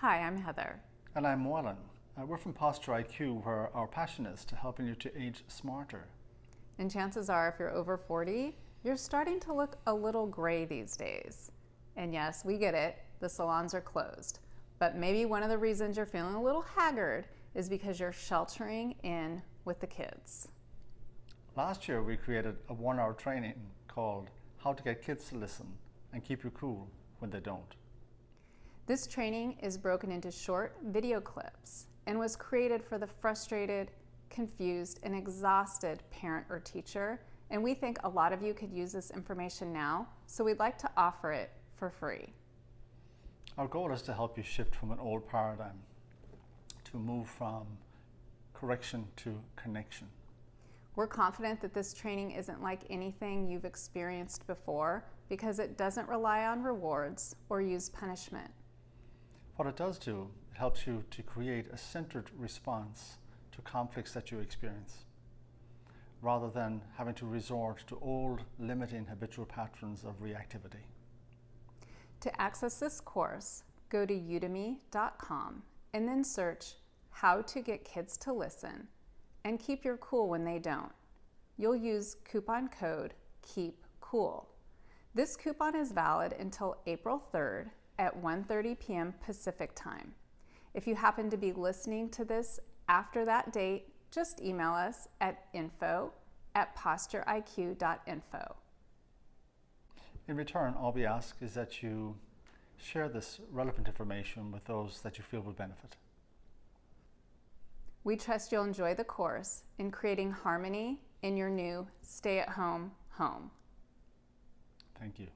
Hi, I'm Heather. And I'm Moylan. We're from PostureIQ, where our passion is to helping you to age smarter. And chances are, if you're over 40, you're starting to look a little gray these days. And yes, we get it, the salons are closed. But maybe one of the reasons you're feeling a little haggard is because you're sheltering in with the kids. Last year, we created a 1-hour training called How to Get Kids to Listen and Keep You Cool When They Don't. This training is broken into short video clips and was created for the frustrated, confused, and exhausted parent or teacher. And we think a lot of you could use this information now, so we'd like to offer it for free. Our goal is to help you shift from an old paradigm to move from correction to connection. We're confident that this training isn't like anything you've experienced before because it doesn't rely on rewards or use punishment. What it does do, it helps you to create a centered response to conflicts that you experience, rather than having to resort to old, limiting habitual patterns of reactivity. To access this course, go to udemy.com and then search How to Get Kids to Listen and Keep Your Cool When They Don't. You'll use coupon code KEEPCOOL. This coupon is valid until April 3rd at 1:30 p.m. Pacific time. If you happen to be listening to this after that date, just email us at info@postureiq.info. In return, all we ask is that you share this relevant information with those that you feel will benefit. We trust you'll enjoy the course in creating harmony in your new stay-at-home home. Thank you.